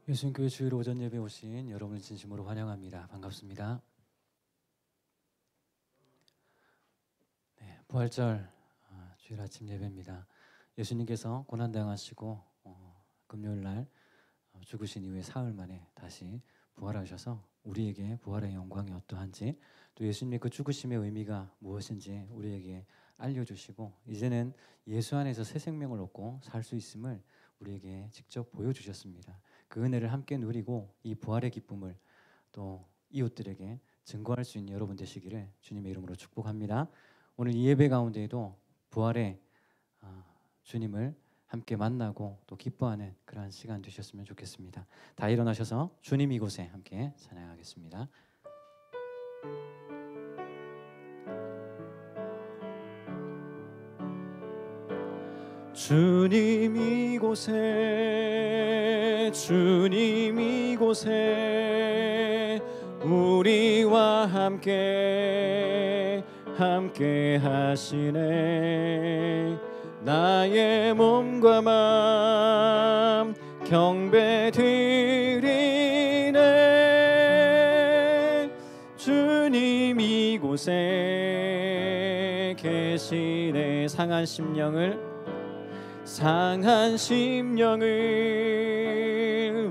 예수님교회 주일 오전 예배 오신 여러분을 진심으로 환영합니다. 반갑습니다. 네, 부활절 주일 아침 예배입니다. 예수님께서 고난당하시고 금요일 날 죽으신 이후에 사흘 만에 다시 부활하셔서 우리에게 부활의 영광이 어떠한지, 또 예수님의 그 죽으심의 의미가 무엇인지 우리에게 알려주시고, 이제는 예수 안에서 새 생명을 얻고 살 수 있음을 우리에게 직접 보여주셨습니다. 그 은혜를 함께 누리고 이 부활의 기쁨을 또 이웃들에게 증거할 수 있는 여러분 되시기를 주님의 이름으로 축복합니다. 오늘 이 예배 가운데에도 부활의 주님을 함께 만나고 또 기뻐하는 그러한 시간 되셨으면 좋겠습니다. 다 일어나셔서 주님 이곳에 함께 찬양하겠습니다. 주님 이곳에, 주님 이곳에 우리와 함께 하시네. 나의 몸과 마음 경배 드리네. 주님 이곳에 계시네. 상한 심령을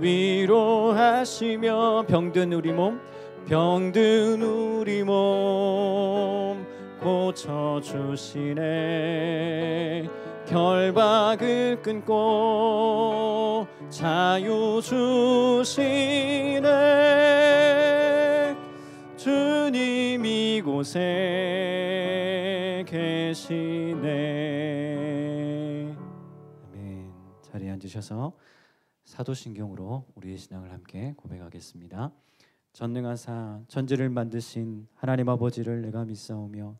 위로하시며 병든 우리 몸 고쳐주시네. 결박을 끊고 자유 주시네. 주님 이곳에 계시네. 아멘. 자리에 앉으셔서 사도신경으로 우리의 신앙을 함께 고백하겠습니다. 전능하사 천지를 만드신 하나님 아버지를 내가 믿사오며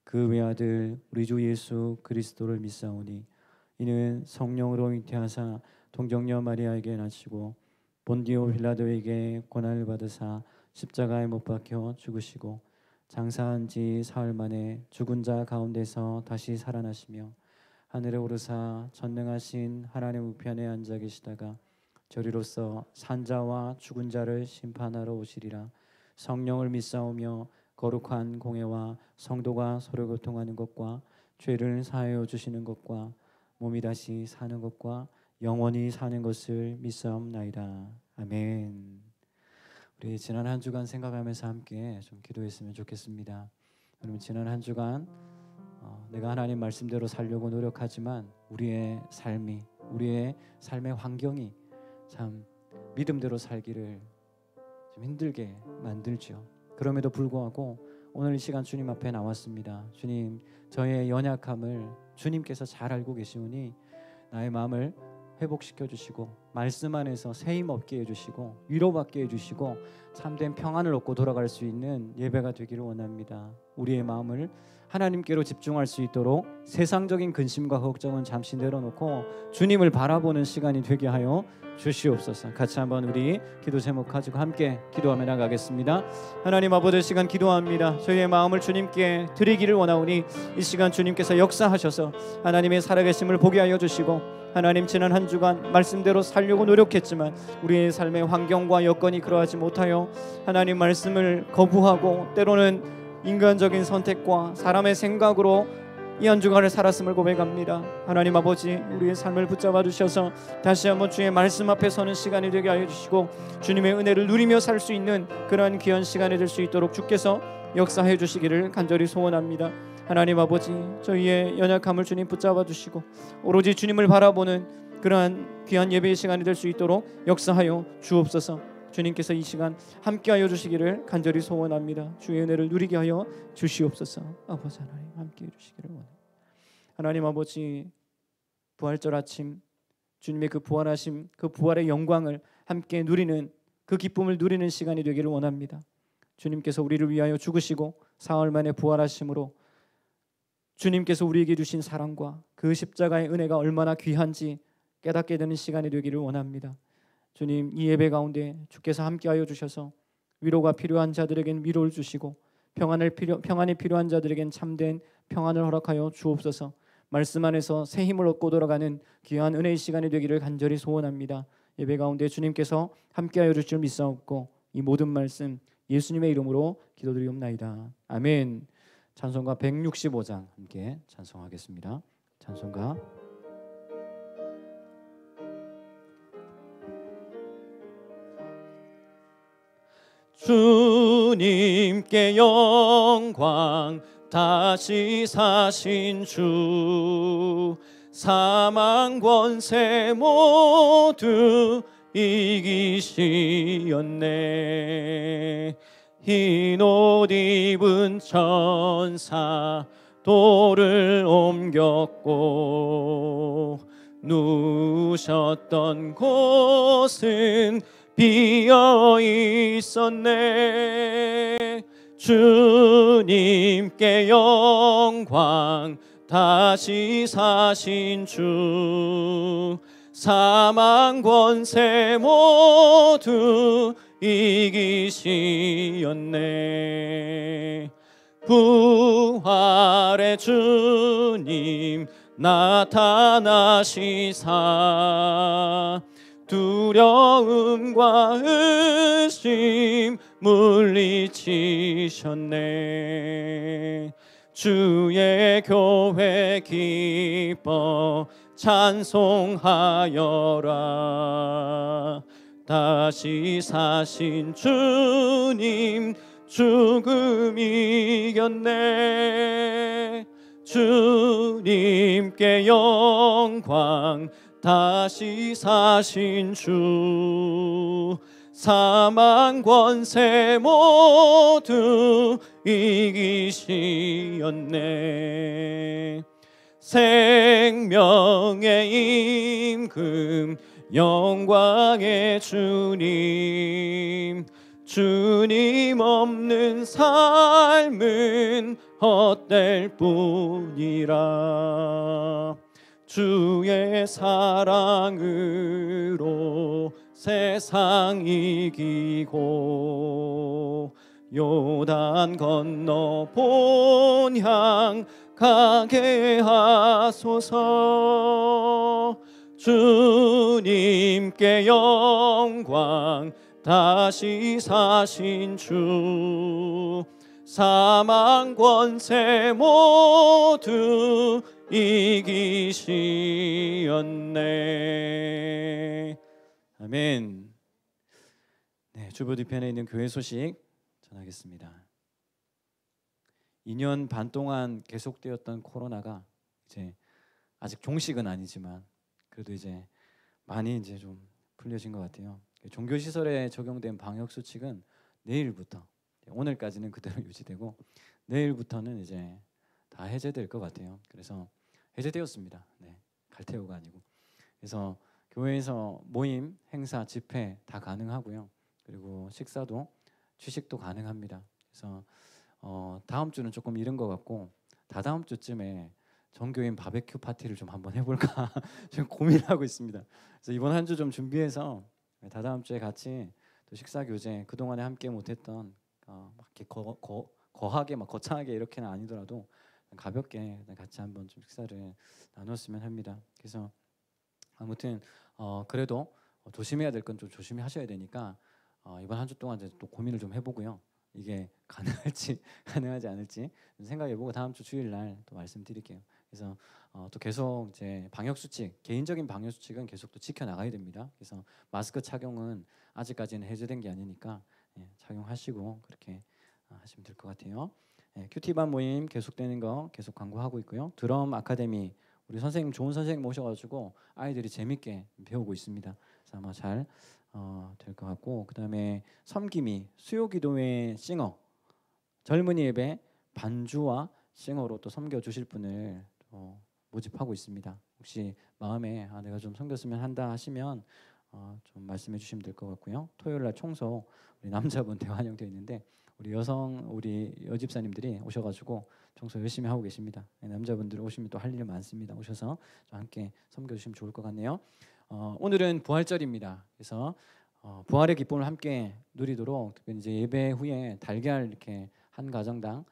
그 외아들 우리 주 예수 그리스도를 믿사오니 이는 성령으로 잉태하사 동정녀 마리아에게 나시고 본디오 빌라도에게 고난을 받으사 십자가에 못 박혀 죽으시고 장사한 지 사흘 만에 죽은 자 가운데서 다시 살아나시며 하늘에 오르사 전능하신 하나님 우편에 앉아 계시다가 저리로서 산자와 죽은 자를 심판하러 오시리라. 성령을 믿사오며 거룩한 공회와 성도가 서로 교통하는 것과 죄를 사하여 주시는 것과 몸이 다시 사는 것과 영원히 사는 것을 믿사옵나이다. 아멘. 우리 지난 한 주간 생각하면서 함께 좀 기도했으면 좋겠습니다. 여러분, 지난 한 주간 내가 하나님 말씀대로 살려고 노력하지만 우리의 삶의 환경이 참 믿음대로 살기를 좀 힘들게 만들죠. 그럼에도 불구하고 오늘 이 시간 주님 앞에 나왔습니다. 주님, 저의 연약함을 주님께서 잘 알고 계시오니 나의 마음을 회복시켜 주시고 말씀 안에서 새 힘 얻게 해주시고 위로받게 해주시고 참된 평안을 얻고 돌아갈 수 있는 예배가 되기를 원합니다. 우리의 마음을 하나님께로 집중할 수 있도록 세상적인 근심과 걱정은 잠시 내려놓고 주님을 바라보는 시간이 되게 하여 주시옵소서. 같이 한번 우리 기도 제목 가지고 함께 기도하며 나가겠습니다. 하나님 아버지, 시간 기도합니다. 저희의 마음을 주님께 드리기를 원하오니 이 시간 주님께서 역사하셔서 하나님의 살아계심을 보게 하여 주시고, 하나님 지난 한 주간 말씀대로 살려고 노력했지만 우리의 삶의 환경과 여건이 그러하지 못하여 하나님 말씀을 거부하고 때로는 인간적인 선택과 사람의 생각으로 이 한 주간을 살았음을 고백합니다. 하나님 아버지, 우리의 삶을 붙잡아 주셔서 다시 한번 주의 말씀 앞에 서는 시간이 되게 하여 주시고 주님의 은혜를 누리며 살 수 있는 그러한 귀한 시간이 될 수 있도록 주께서 역사해 주시기를 간절히 소원합니다. 하나님 아버지, 저희의 연약함을 주님 붙잡아 주시고 오로지 주님을 바라보는 그러한 귀한 예배의 시간이 될 수 있도록 역사하여 주옵소서. 주님께서 이 시간 함께하여 주시기를 간절히 소원합니다. 주의 은혜를 누리게 하여 주시옵소서. 아버지 하나님, 함께해 주시기를 원합니다. 하나님 아버지, 부활절 아침 주님의 그 부활하심, 그 부활의 영광을 함께 누리는, 그 기쁨을 누리는 시간이 되기를 원합니다. 주님께서 우리를 위하여 죽으시고 사흘 만에 부활하심으로 주님께서 우리에게 주신 사랑과 그 십자가의 은혜가 얼마나 귀한지 깨닫게 되는 시간이 되기를 원합니다. 주님, 이 예배 가운데 주께서 함께하여 주셔서 위로가 필요한 자들에겐 위로를 주시고 평안이 필요한 자들에겐 참된 평안을 허락하여 주옵소서. 말씀 안에서 새 힘을 얻고 돌아가는 귀한 은혜의 시간이 되기를 간절히 소원합니다. 예배 가운데 주님께서 함께하여 주실 줄 믿사옵고 이 모든 말씀 예수님의 이름으로 기도드리옵나이다. 아멘. 찬송가 165장 함께 찬송하겠습니다. 찬송가 주님께 영광 다시 사신 주 사망 권세 모두 이기시었네. 흰 옷 입은 천사 돌을 옮겼고 누우셨던 곳은 비어 있었네. 주님께 영광 다시 사신 주 사망 권세 모두 이기시었네. 부활의 주님 나타나시사 두려움과 의심 물리치셨네. 주의 교회 기뻐 찬송하여라. 다시 사신 주님 죽음 이겼네. 주님께 영광 다시 사신 주 사망 권세 모두 이기시었네. 생명의 임금 영광의 주님 주님 없는 삶은 헛될 뿐이라. 주의 사랑으로 세상 이기고 요단 건너 본향 가게 하소서. 주님께 영광 다시 사신 주 사망 권세 모두 이기시었네. 아멘. 네, 주보 뒤편에 있는 교회 소식 전하겠습니다. 2년 반 동안 계속되었던 코로나가 이제 아직 종식은 아니지만 그래도 이제 많이 이제 좀 풀려진 것 같아요. 종교 시설에 적용된 방역 수칙은 내일부터, 오늘까지는 그대로 유지되고 내일부터는 이제 다 해제될 것 같아요. 그래서 해제되었습니다. 네, 갈태우가 아니고. 그래서 교회에서 모임, 행사, 집회 다 가능하고요. 그리고 식사도 취식도 가능합니다. 그래서 다음 주는 조금 이른 것 같고 다다음 주쯤에 전교인 바베큐 파티를 좀 한번 해볼까 지금 고민하고 있습니다. 그래서 이번 한 주 좀 준비해서 다다음 주에 같이 또 식사 교제 그동안에 함께 못했던 막 이렇게 거하게 막 거창하게 이렇게는 아니더라도 가볍게 같이 한번 좀 식사를 나눴으면 합니다. 그래서 아무튼 그래도 조심해야 될 건 좀 조심히 하셔야 되니까 이번 한 주 동안 이제 또 고민을 좀 해보고요. 이게 가능할지 가능하지 않을지 생각해보고 다음 주 주일 날 또 말씀드릴게요. 그래서 또 계속 이제 방역 수칙, 개인적인 방역 수칙은 계속 또 지켜 나가야 됩니다. 그래서 마스크 착용은 아직까지는 해제된 게 아니니까 착용하시고 그렇게 하시면 될 것 같아요. 큐티반 모임 계속되는 거 계속 광고하고 있고요. 드럼 아카데미 우리 선생님 좋은 선생님 모셔가지고 아이들이 재밌게 배우고 있습니다. 그래서 아마 잘 될 것 같고 그다음에 섬김이 수요기도회 싱어 젊은이 예배 반주와 싱어로 또 섬겨주실 분을 모집하고 있습니다. 혹시 마음에 내가 좀 섬겼으면 한다 하시면 좀 말씀해 주시면 될 것 같고요. 토요일날 청소 우리 남자분 대환영되어 있는데 우리 여집사님들이 오셔가지고 청소 열심히 하고 계십니다. 남자분들 오시면 또 할 일 많습니다. 오셔서 함께 섬겨주시면 좋을 것 같네요. 오늘은 부활절입니다. 그래서 부활의 기쁨을 함께 누리도록 특별히 이제 예배 후에 달걀 이렇게 한 가정당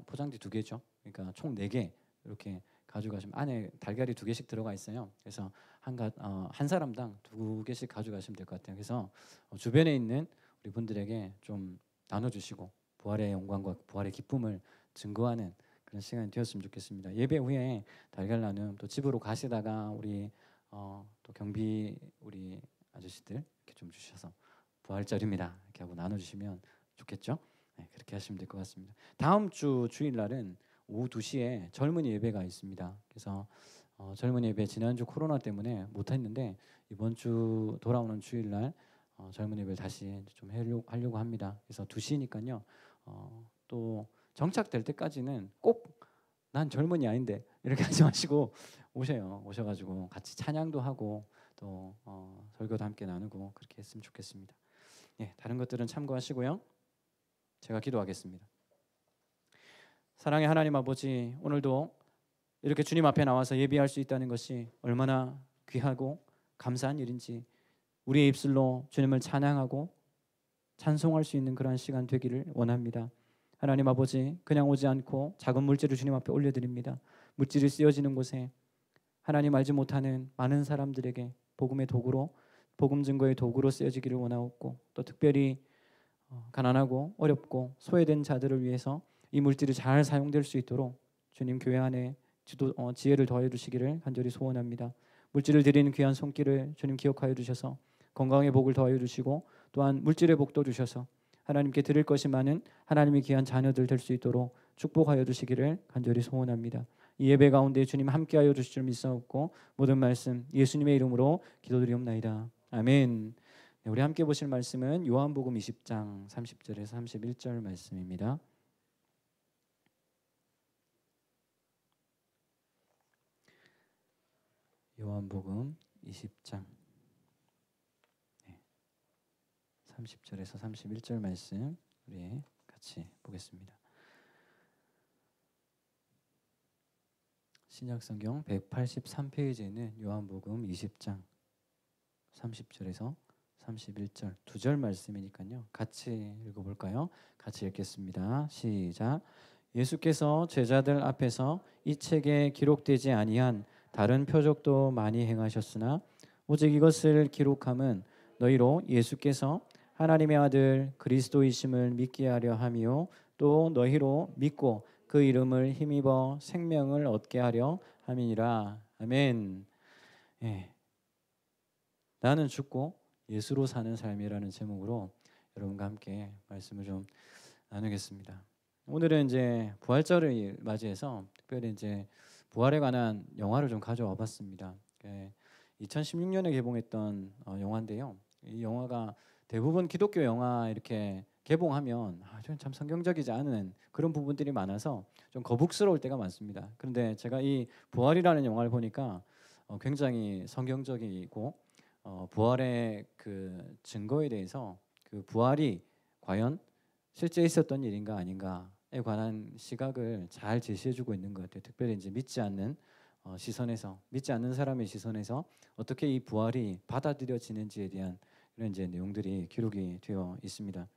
포장지 2개죠. 그러니까 총 4개 이렇게 가져가시면 안에 달걀이 2개씩 들어가 있어요. 그래서 한 사람당 2개씩 가져가시면 될 것 같아요. 그래서 주변에 있는 우리 분들에게 좀 나눠주시고 부활의 영광과 부활의 기쁨을 증거하는 그런 시간이 되었으면 좋겠습니다. 예배 후에 달걀 나눔 또 집으로 가시다가 우리 또 경비 우리 아저씨들 이렇게 좀 주셔서 부활절입니다 이렇게 하고 나눠주시면 좋겠죠? 네, 그렇게 하시면 될 것 같습니다. 다음 주 주일날은 오후 2시에 젊은이 예배가 있습니다. 그래서 젊은이 예배 지난주 코로나 때문에 못했는데 이번 주 돌아오는 주일날 젊은이 예배를 다시 좀 하려고 합니다. 그래서 2시니까요. 또 정착될 때까지는 꼭 난 젊은이 아닌데 이렇게 하지 마시고 오셔가지고 같이 찬양도 하고 또 설교도 함께 나누고 그렇게 했으면 좋겠습니다. 예, 다른 것들은 참고하시고요. 제가 기도하겠습니다. 사랑의 하나님 아버지, 오늘도 이렇게 주님 앞에 나와서 예배할 수 있다는 것이 얼마나 귀하고 감사한 일인지 우리의 입술로 주님을 찬양하고 찬송할 수 있는 그러한 시간 되기를 원합니다. 하나님 아버지, 그냥 오지 않고 작은 물질을 주님 앞에 올려드립니다. 물질이 쓰여지는 곳에 하나님 알지 못하는 많은 사람들에게 복음의 도구로, 복음 증거의 도구로 쓰여지기를 원하옵고, 또 특별히 가난하고 어렵고 소외된 자들을 위해서 이 물질이 잘 사용될 수 있도록 주님 교회 안에 지혜를 더해 주시기를 간절히 소원합니다. 물질을 드리는 귀한 손길을 주님 기억하여 주셔서 건강의 복을 더하여 주시고 또한 물질의 복도 주셔서 하나님께 드릴 것이 많은 하나님의 귀한 자녀들 될 수 있도록 축복하여 주시기를 간절히 소원합니다. 이 예배 가운데 주님 함께하여 주실 줄 믿사옵고 모든 말씀 예수님의 이름으로 기도드리옵나이다. 아멘. 네, 우리 함께 보실 말씀은 요한복음 20장 30절에서 31절 말씀입니다. 요한복음 20장 30절에서 31절 말씀 우리 같이 보겠습니다. 신약성경 183페이지에는 요한복음 20장 30절에서 31절 2절 말씀이니까요. 같이 읽어볼까요? 같이 읽겠습니다. 시작. 예수께서 제자들 앞에서 이 책에 기록되지 아니한 다른 표적도 많이 행하셨으나 오직 이것을 기록함은 너희로 예수께서 하나님의 아들 그리스도이심을 믿게 하려 함이요 또 너희로 믿고 그 이름을 힘입어 생명을 얻게 하려 함이니라. 아멘. 예. 나는 죽고 예수로 사는 삶이라는 제목으로 여러분과 함께 말씀을 좀 나누겠습니다. 오늘은 이제 부활절을 맞이해서 특별히 이제 부활에 관한 영화를 좀 가져와 봤습니다. 2016년에 개봉했던 영화인데요. 이 영화가 대부분 기독교 영화 이렇게 개봉하면 참 성경적이지 않은 그런 부분들이 많아서 좀 거북스러울 때가 많습니다. 그런데 제가 이 부활이라는 영화를 보니까 굉장히 성경적이고 부활의 그 증거에 대해서 그 부활이 과연 실제 있었던 일인가 아닌가에 관한 시각을 잘 제시해주고 있는 것 같아요. 특별히 이제 믿지 않는 시선에서, 믿지 않는 사람의 시선에서 어떻게 이 부활이 받아들여지는지에 대한 이런 이제 내용들이 기록이 되어 있습니다.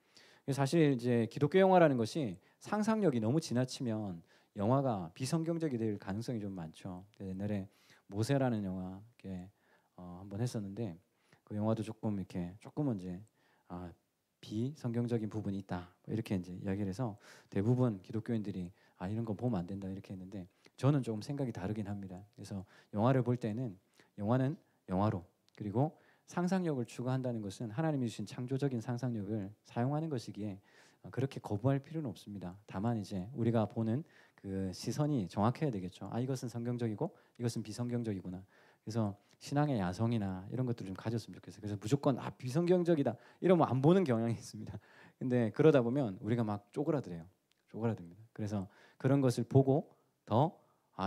사실 이제 기독교 영화라는 것이 상상력이 너무 지나치면 영화가 비성경적이 될 가능성이 좀 많죠. 옛날에 모세라는 영화 이렇게 한번 했었는데 그 영화도 조금은 이제 비성경적인 부분이 있다 이렇게 이제 이야기를 해서 대부분 기독교인들이 이런 거 보면 안 된다 이렇게 했는데 저는 조금 생각이 다르긴 합니다. 그래서 영화를 볼 때는 영화는 영화로, 그리고 상상력을 추구한다는 것은 하나님이 주신 창조적인 상상력을 사용하는 것이기에 그렇게 거부할 필요는 없습니다. 다만 이제 우리가 보는 그 시선이 정확해야 되겠죠. 이것은 성경적이고 이것은 비성경적이구나. 그래서 신앙의 야성이나 이런 것들을 좀 가졌으면 좋겠어요. 그래서 무조건 비성경적이다 이러면 안 보는 경향이 있습니다. 근데 그러다 보면 우리가 막 쪼그라들어요. 쪼그라듭니다. 그래서 그런 것을 보고 더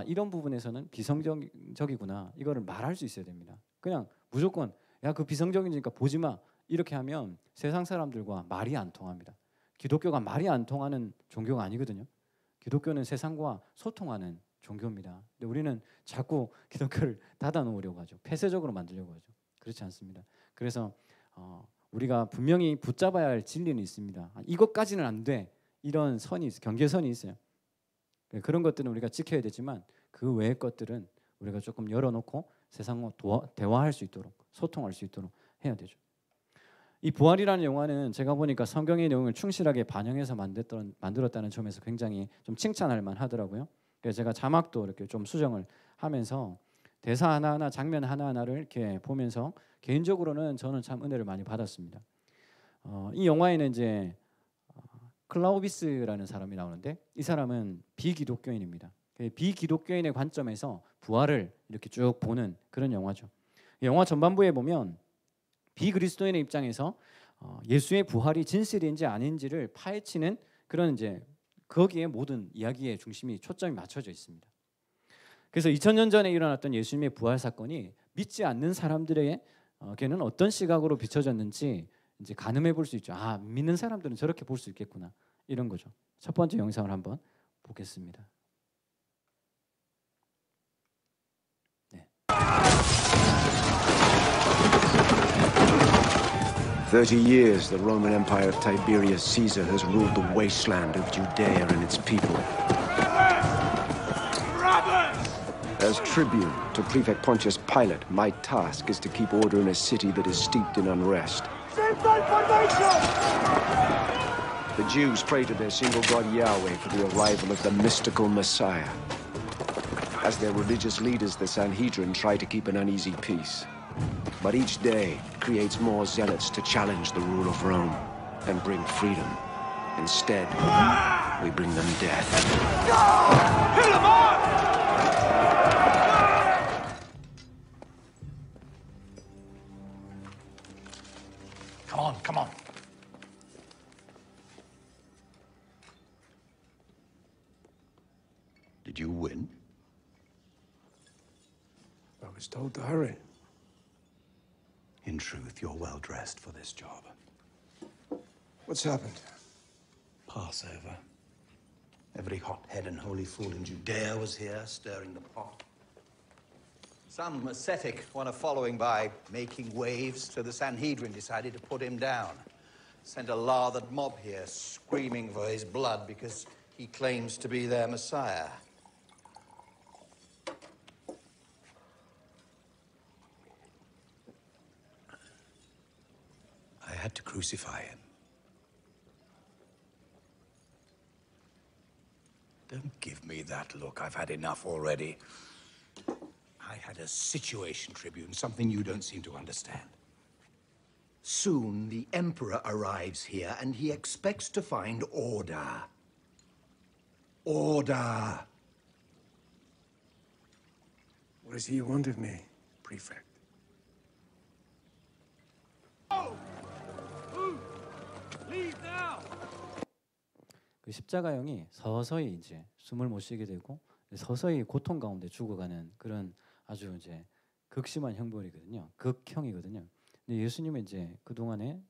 이런 부분에서는 비성경적이구나 이거를 말할 수 있어야 됩니다. 그냥 무조건 야 그 비성경이니까 보지 마 이렇게 하면 세상 사람들과 말이 안 통합니다. 기독교가 말이 안 통하는 종교가 아니거든요. 기독교는 세상과 소통하는 종교입니다. 근데 우리는 자꾸 기독교를 닫아놓으려고 하죠. 폐쇄적으로 만들려고 하죠. 그렇지 않습니다. 그래서 우리가 분명히 붙잡아야 할 진리는 있습니다. 이것까지는 안 돼. 이런 선이 경계선이 있어요. 그런 것들은 우리가 지켜야 되지만 그 외의 것들은 우리가 조금 열어놓고 세상과 대화할 수 있도록 소통할 수 있도록 해야 되죠. 이 부활이라는 영화는 제가 보니까 성경의 내용을 충실하게 반영해서 만들었다는 점에서 굉장히 좀 칭찬할 만하더라고요. 그래서 제가 자막도 이렇게 좀 수정을 하면서 대사 하나하나 장면 하나하나를 이렇게 보면서 개인적으로는 저는 참 은혜를 많이 받았습니다. 이 영화에는 이제 클라우비스라는 사람이 나오는데 이 사람은 비기독교인입니다. 비기독교인의 관점에서 부활을 이렇게 쭉 보는 그런 영화죠. 영화 전반부에 보면 비그리스도인의 입장에서 예수의 부활이 진실인지 아닌지를 파헤치는 그런 이제 거기에 모든 이야기의 중심이 초점이 맞춰져 있습니다. 그래서 2000년 전에 일어났던 예수님의 부활 사건이 믿지 않는 사람들에게는 어떤 시각으로 비춰졌는지 이제 가늠해 볼 수 있죠. 아, 믿는 사람들은 저렇게 볼 수 있겠구나 이런 거죠. 첫 번째 영상을 한번 보겠습니다. 네. 30 years, the Roman Empire of Tiberius Caesar has ruled the wasteland of Judea and its people. As tribune to Prefect Pontius Pilate, my task is to keep order in a city that is steeped in unrest. The Jews pray to their single God Yahweh for the arrival of the mystical Messiah. As their religious leaders, the Sanhedrin try to keep an uneasy peace. But each day creates more zealots to challenge the rule of Rome and bring freedom. Instead, we bring them death. Hit him up! Come on. Did you win? I was told to hurry. In truth, you're well dressed for this job. What's happened? Passover. Every hothead and holy fool in Judea was here, stirring the pot. Some ascetic, one of following by making waves, so the Sanhedrin decided to put him down. Sent a lathered mob here, screaming for his blood because he claims to be their Messiah. I had to crucify him. Don't give me that look. I've had enough already. I had a situation, Tribune, something you don't seem to understand. Soon the Emperor arrives here, and he expects to find order. Order! What does he want of me, Prefect? 그 십자가형이 서서히 이제 숨을 못 쉬게 되고 서서히 고통 가운데 죽어가는 그런 아주 이제 극심한 형벌이거든요. 극형이거든요. 근데 예수님은 이제 그 동안에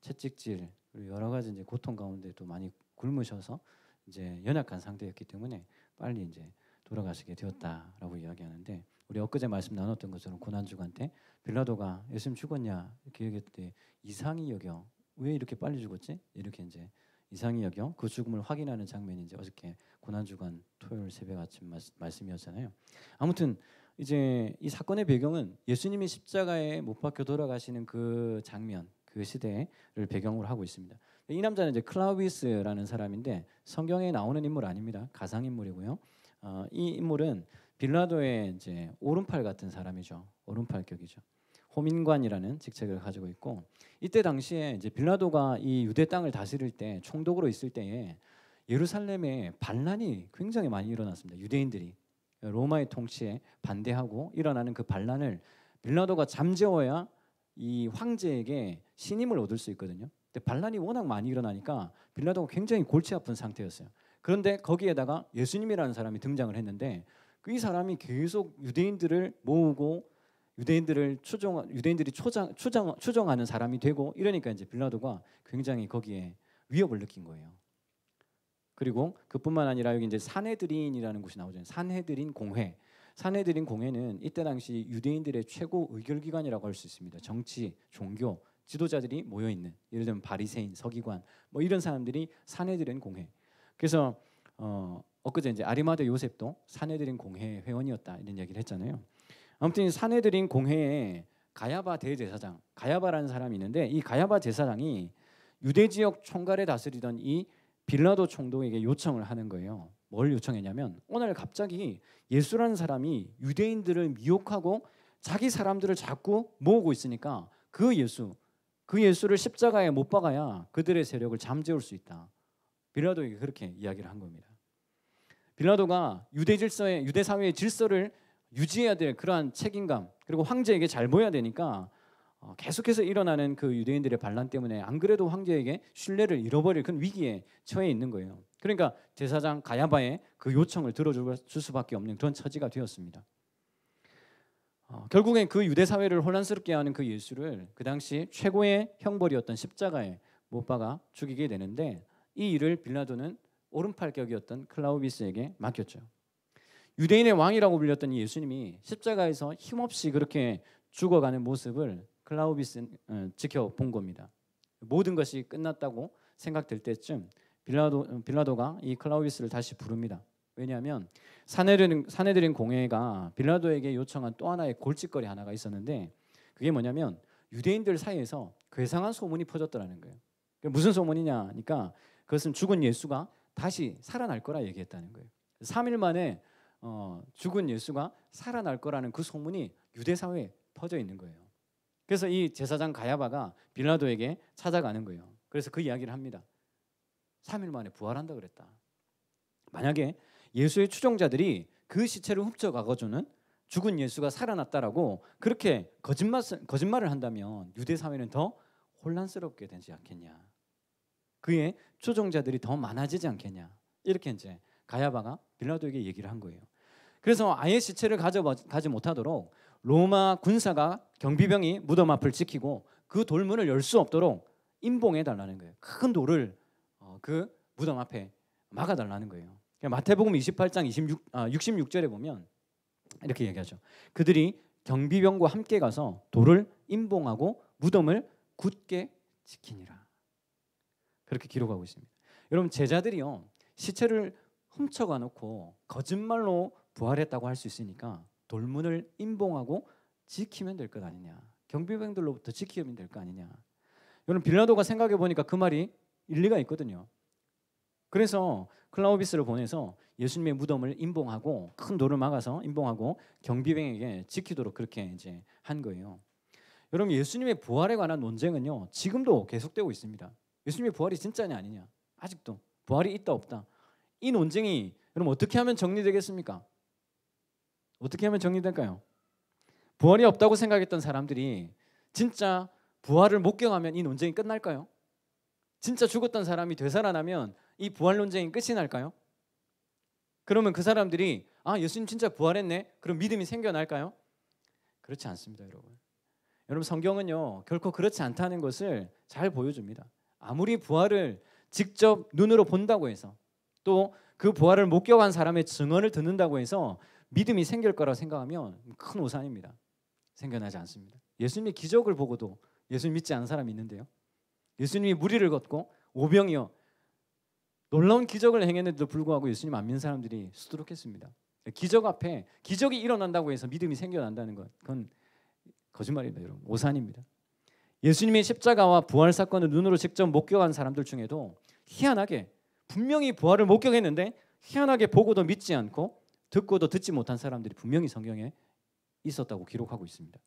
채찍질 그리고 여러 가지 이제 고통 가운데도 많이 굶으셔서 이제 연약한 상태였기 때문에 빨리 이제 돌아가시게 되었다라고 이야기하는데, 우리 엊그제 말씀 나눴던 것처럼 고난주간 때 빌라도가 예수님 죽었냐 이렇게 얘기할 때 이상히 여겨, 왜 이렇게 빨리 죽었지? 이렇게 이제 이상히 여겨 그 죽음을 확인하는 장면이 이제 어저께 고난주간 토요일 새벽 아침 말씀이었잖아요. 아무튼 이제 이 사건의 배경은 예수님이 십자가에 못 박혀 돌아가시는 그 장면, 그 시대를 배경으로 하고 있습니다. 이 남자는 이제 클라우비스라는 사람인데 성경에 나오는 인물 아닙니다. 가상 인물이고요. 이 인물은 빌라도의 이제 오른팔 같은 사람이죠. 오른팔격이죠. 호민관이라는 직책을 가지고 있고, 이때 당시에 이제 빌라도가 이 유대 땅을 다스릴 때 총독으로 있을 때에 예루살렘에 반란이 굉장히 많이 일어났습니다. 유대인들이 로마의 통치에 반대하고 일어나는 그 반란을 빌라도가 잠재워야 이 황제에게 신임을 얻을 수 있거든요. 근데 반란이 워낙 많이 일어나니까 빌라도가 굉장히 골치 아픈 상태였어요. 그런데 거기에다가 예수님이라는 사람이 등장을 했는데 이 사람이 계속 유대인들을 모으고 유대인들이 추종하는 사람이 되고 이러니까 이제 빌라도가 굉장히 거기에 위협을 느낀 거예요. 그리고 그뿐만 아니라 여기 이제 산헤드린이라는 곳이 나오잖아요. 산헤드린 공회. 산헤드린 공회는 이때 당시 유대인들의 최고 의결기관이라고 할 수 있습니다. 정치, 종교, 지도자들이 모여 있는, 예를 들면 바리새인, 서기관 뭐 이런 사람들이 산헤드린 공회. 그래서 엊그제 이제 아리마대 요셉도 사내들인 공회 회원이었다 이런 얘기를 했잖아요. 아무튼 사내들인 공회에 가야바 대제사장, 가야바라는 사람이 있는데 이 가야바 제사장이 유대 지역 총괄에 다스리던 이 빌라도 총독에게 요청을 하는 거예요. 뭘 요청했냐면 오늘 갑자기 예수라는 사람이 유대인들을 미혹하고 자기 사람들을 자꾸 모으고 있으니까 그 예수를 십자가에 못 박아야 그들의 세력을 잠재울 수 있다. 빌라도에게 그렇게 이야기를 한 겁니다. 빌라도가 유대 사회의 질서를 유지해야 될 그러한 책임감, 그리고 황제에게 잘 보여야 되니까 계속해서 일어나는 그 유대인들의 반란 때문에 안 그래도 황제에게 신뢰를 잃어버릴 그런 위기에 처해 있는 거예요. 그러니까 제사장 가야바의 그 요청을 들어줄 수밖에 없는 그런 처지가 되었습니다. 결국엔 그 유대 사회를 혼란스럽게 하는 그 예수를 그 당시 최고의 형벌이었던 십자가에 못 박아 죽이게 되는데 이 일을 빌라도는 오른팔격이었던 클라우비스에게 맡겼죠. 유대인의 왕이라고 불렸던 이 예수님이 십자가에서 힘없이 그렇게 죽어가는 모습을 클라우비스는 지켜본 겁니다. 모든 것이 끝났다고 생각될 때쯤 빌라도가 이 클라우비스를 다시 부릅니다. 왜냐하면 사내들인 공회가 빌라도에게 요청한 또 하나의 골칫거리 하나가 있었는데 그게 뭐냐면 유대인들 사이에서 괴상한 소문이 퍼졌더라는 거예요. 무슨 소문이냐 하니까 그것은 죽은 예수가 다시 살아날 거라 얘기했다는 거예요. 3일 만에 죽은 예수가 살아날 거라는 그 소문이 유대 사회에 퍼져 있는 거예요. 그래서 이 제사장 가야바가 빌라도에게 찾아가는 거예요. 그래서 그 이야기를 합니다. 3일 만에 부활한다 그랬다. 만약에 예수의 추종자들이 그 시체를 훔쳐가거주는 죽은 예수가 살아났다라고 그렇게 거짓말을 한다면 유대 사회는 더 혼란스럽게 되지 않겠냐. 그의 추종자들이 더 많아지지 않겠냐. 이렇게 이제 가야바가 빌라도에게 얘기를 한 거예요. 그래서 아예 시체를 가지 못하도록 로마 군사가 경비병이 무덤 앞을 지키고 그 돌문을 열 수 없도록 임봉해 달라는 거예요. 큰 돌을 그 무덤 앞에 막아 달라는 거예요. 마태복음 28장 66절에 보면 이렇게 얘기하죠. 그들이 경비병과 함께 가서 돌을 임봉하고 무덤을 굳게 지키니라. 그렇게 기록하고 있습니다. 여러분 제자들이요 시체를 훔쳐가 놓고 거짓말로 부활했다고 할 수 있으니까 돌문을 임봉하고 지키면 될 것 아니냐. 경비병들로부터 지키면 될 거 아니냐. 여러분 빌라도가 생각해 보니까 그 말이 일리가 있거든요. 그래서 클라우비스를 보내서 예수님의 무덤을 임봉하고 큰 돌을 막아서 임봉하고 경비병에게 지키도록 그렇게 이제 한 거예요. 여러분 예수님의 부활에 관한 논쟁은요 지금도 계속되고 있습니다. 예수님의 부활이 진짜냐 아니냐. 아직도 부활이 있다 없다. 이 논쟁이 여러분 어떻게 하면 정리되겠습니까? 어떻게 하면 정리될까요? 부활이 없다고 생각했던 사람들이 진짜 부활을 목격하면 이 논쟁이 끝날까요? 진짜 죽었던 사람이 되살아나면 이 부활 논쟁이 끝이 날까요? 그러면 그 사람들이 예수님 진짜 부활했네. 그럼 믿음이 생겨날까요? 그렇지 않습니다, 여러분. 여러분 성경은요 결코 그렇지 않다는 것을 잘 보여줍니다. 아무리 부활을 직접 눈으로 본다고 해서 또 그 부활을 목격한 사람의 증언을 듣는다고 해서 믿음이 생길 거라고 생각하면 큰 오산입니다. 생겨나지 않습니다. 예수님의 기적을 보고도 예수님 믿지 않는 사람이 있는데요. 예수님이 무리를 걷고 오병이어 놀라운 기적을 행했는데도 불구하고 예수님 안 믿는 사람들이 수두룩했습니다. 기적 앞에 기적이 일어난다고 해서 믿음이 생겨난다는 것 그건 거짓말입니다, 여러분. 오산입니다. 예수님의 십자가와 부활 사건을 눈으로 직접 목격한 사람들 중에도 희한하게 분명히 부활을 목격했는데 희한하게 보고도 믿지 않고 듣고도 듣지 못한 사람들이 분명히 성경에 있었다고 기록하고 있습니다.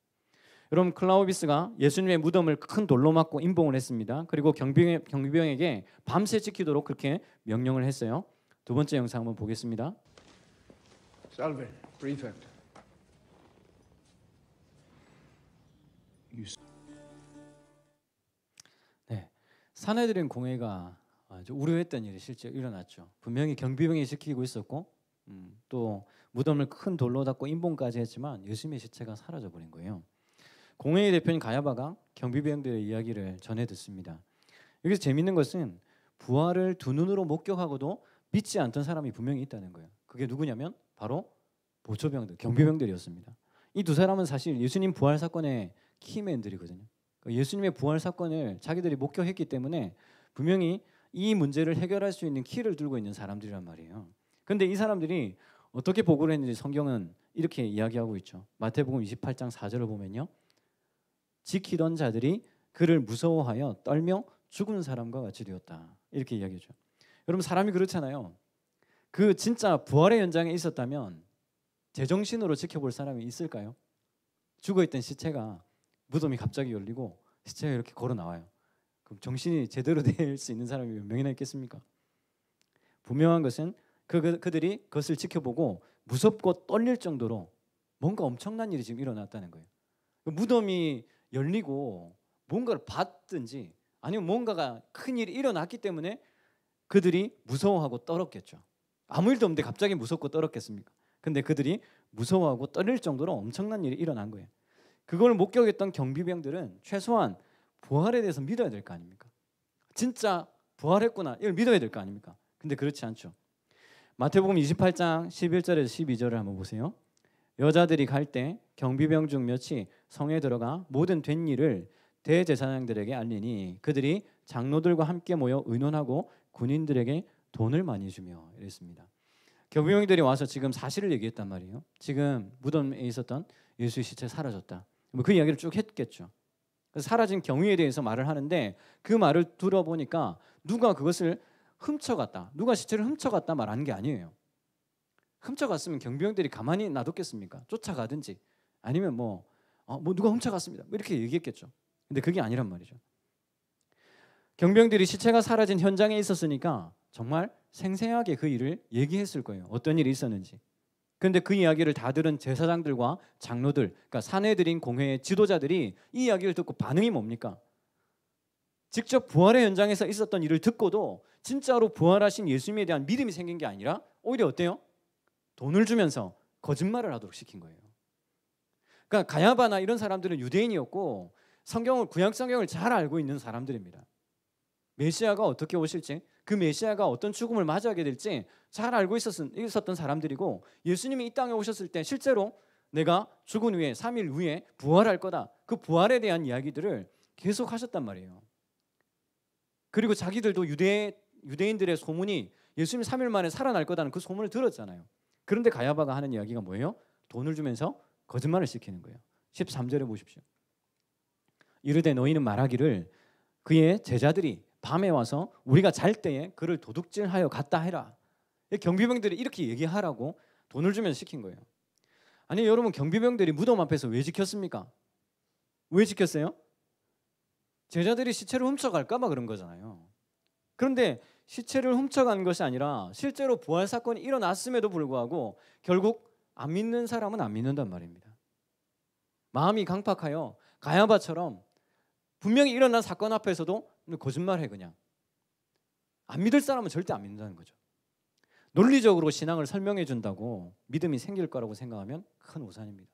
여러분 클라우비스가 예수님의 무덤을 큰 돌로 막고 임봉을 했습니다. 그리고 경비병에게 밤새 지키도록 그렇게 명령을 했어요. 두 번째 영상 한번 보겠습니다. Salve, prefect. 네, 사내들인 공회가 아주 우려했던 일이 실제 일어났죠. 분명히 경비병이 지키고 있었고 또 무덤을 큰 돌로 닦고 임봉까지 했지만 예수님의 시체가 사라져 버린 거예요. 공회의 대표인 가야바가 경비병들의 이야기를 전해 듣습니다. 여기서 재밌는 것은 부활을 두 눈으로 목격하고도 믿지 않던 사람이 분명히 있다는 거예요. 그게 누구냐면 바로 보초병들, 경비병들이었습니다. 이 두 사람은 사실 예수님 부활 사건의 키맨들이거든요. 예수님의 부활 사건을 자기들이 목격했기 때문에 분명히 이 문제를 해결할 수 있는 키를 들고 있는 사람들이란 말이에요. 근데 이 사람들이 어떻게 보고를 했는지 성경은 이렇게 이야기하고 있죠. 마태복음 28장 4절을 보면요. 지키던 자들이 그를 무서워하여 떨며 죽은 사람과 같이 되었다. 이렇게 이야기하죠. 여러분 사람이 그렇잖아요. 그 진짜 부활의 현장에 있었다면 제정신으로 지켜볼 사람이 있을까요? 죽어있던 시체가 무덤이 갑자기 열리고 시체가 이렇게 걸어 나와요. 그럼 정신이 제대로 될 수 있는 사람이 몇 명이나 있겠습니까? 분명한 것은 그들이 그것을 지켜보고 무섭고 떨릴 정도로 뭔가 엄청난 일이 지금 일어났다는 거예요. 무덤이 열리고 뭔가를 봤든지 아니면 뭔가가 큰 일이 일어났기 때문에 그들이 무서워하고 떨었겠죠. 아무 일도 없는데 갑자기 무섭고 떨었겠습니까? 근데 그들이 무서워하고 떨릴 정도로 엄청난 일이 일어난 거예요. 그걸 목격했던 경비병들은 최소한 부활에 대해서 믿어야 될 거 아닙니까? 진짜 부활했구나 이걸 믿어야 될 거 아닙니까? 근데 그렇지 않죠. 마태복음 28장 11절에서 12절을 한번 보세요. 여자들이 갈 때 경비병 중 몇이 성에 들어가 모든 된 일을 대제사장들에게 알리니 그들이 장로들과 함께 모여 의논하고 군인들에게 돈을 많이 주며 이랬습니다. 경비병들이 와서 지금 사실을 얘기했단 말이에요. 지금 무덤에 있었던 예수의 시체 사라졌다. 그 이야기를 쭉 했겠죠. 그래서 사라진 경위에 대해서 말을 하는데 그 말을 들어보니까 누가 그것을 훔쳐갔다. 누가 시체를 훔쳐갔다 말하는 게 아니에요. 훔쳐갔으면 경비병들이 가만히 놔뒀겠습니까? 쫓아가든지 아니면 뭐 누가 훔쳐갔습니다. 이렇게 얘기했겠죠. 근데 그게 아니란 말이죠. 경비병들이 시체가 사라진 현장에 있었으니까 정말 생생하게 그 일을 얘기했을 거예요. 어떤 일이 있었는지. 그런데 그 이야기를 다 들은 제사장들과 장로들, 그러니까 사내들인 공회의 지도자들이 이 이야기를 듣고 반응이 뭡니까? 직접 부활의 현장에서 있었던 일을 듣고도 진짜로 부활하신 예수님에 대한 믿음이 생긴 게 아니라 오히려 어때요? 돈을 주면서 거짓말을 하도록 시킨 거예요. 그러니까 가야바나 이런 사람들은 유대인이었고 구약 성경을 잘 알고 있는 사람들입니다. 메시아가 어떻게 오실지, 그 메시아가 어떤 죽음을 맞이하게 될지 잘 알고 있었던 사람들이고 예수님이 이 땅에 오셨을 때 실제로 내가 죽은 후에 3일 후에 부활할 거다. 그 부활에 대한 이야기들을 계속 하셨단 말이에요. 그리고 자기들도 유대인들의 소문이 예수님이 3일 만에 살아날 거다는 그 소문을 들었잖아요. 그런데 가야바가 하는 이야기가 뭐예요? 돈을 주면서 거짓말을 시키는 거예요. 13절에 보십시오. 이르되 너희는 말하기를 그의 제자들이 밤에 와서 우리가 잘 때에 그를 도둑질하여 갔다 해라. 경비병들이 이렇게 얘기하라고 돈을 주면서 시킨 거예요. 아니 여러분 경비병들이 무덤 앞에서 왜 지켰습니까? 왜 지켰어요? 제자들이 시체를 훔쳐갈까 봐 그런 거잖아요. 그런데 시체를 훔쳐간 것이 아니라 실제로 부활 사건이 일어났음에도 불구하고 결국 안 믿는 사람은 안 믿는단 말입니다. 마음이 강팍하여 가야바처럼 분명히 일어난 사건 앞에서도 거짓말해 그냥. 안 믿을 사람은 절대 안 믿는다는 거죠. 논리적으로 신앙을 설명해 준다고 믿음이 생길 거라고 생각하면 큰 오산입니다.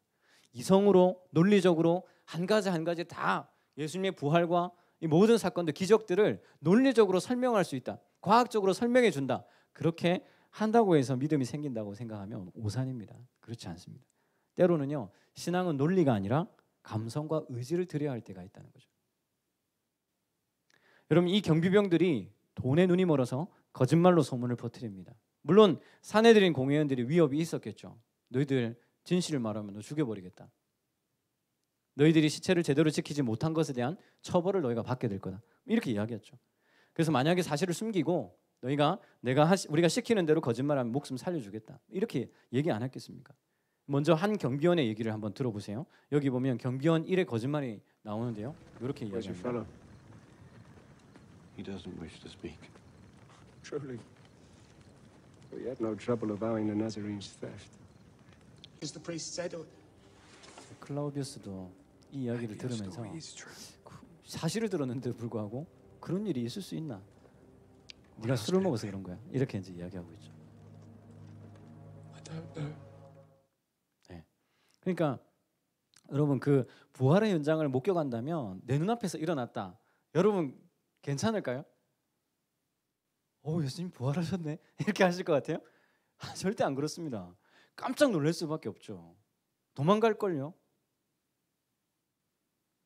이성으로 논리적으로 한 가지 다 예수님의 부활과 이 모든 사건들 기적들을 논리적으로 설명할 수 있다. 과학적으로 설명해 준다. 그렇게 한다고 해서 믿음이 생긴다고 생각하면 오산입니다. 그렇지 않습니다. 때로는요. 신앙은 논리가 아니라 감성과 의지를 드려야 할 때가 있다는 거죠. 여러분 이 경비병들이 돈에 눈이 멀어서 거짓말로 소문을 퍼뜨립니다. 물론 사내들인 공회원들이 위협이 있었겠죠. 너희들 진실을 말하면 너 죽여버리겠다. 너희들이 시체를 제대로 지키지 못한 것에 대한 처벌을 너희가 받게 될 거다. 이렇게 이야기했죠. 그래서 만약에 사실을 숨기고 우리가 시키는 대로 거짓말하면 목숨 살려주겠다. 이렇게 얘기 안 했겠습니까? 먼저 한 경비원의 얘기를 한번 들어보세요. 여기 보면 경비원 1의 거짓말이 나오는데요. 이렇게 이야기합니다. He doesn't wish to speak. Truly. But he had no trouble avowing the Nazarene's theft. As the priest said, or 클라우디우스도 이 이야기를 들으면서 사실을 들었는데도 불구하고 그런 일이 있을 수 있나? 네가 술을 먹어서 그런 거야. 이렇게 이제 이야기하고 있죠. I don't know. 네. 그러니까 여러분 그 부활의 현장을 목격한다면 내 눈앞에서 일어났다. 여러분 괜찮을까요? 예수님 부활하셨네. 이렇게 하실 것 같아요? 절대 안 그렇습니다. 깜짝 놀랄 수밖에 없죠. 도망갈 걸요.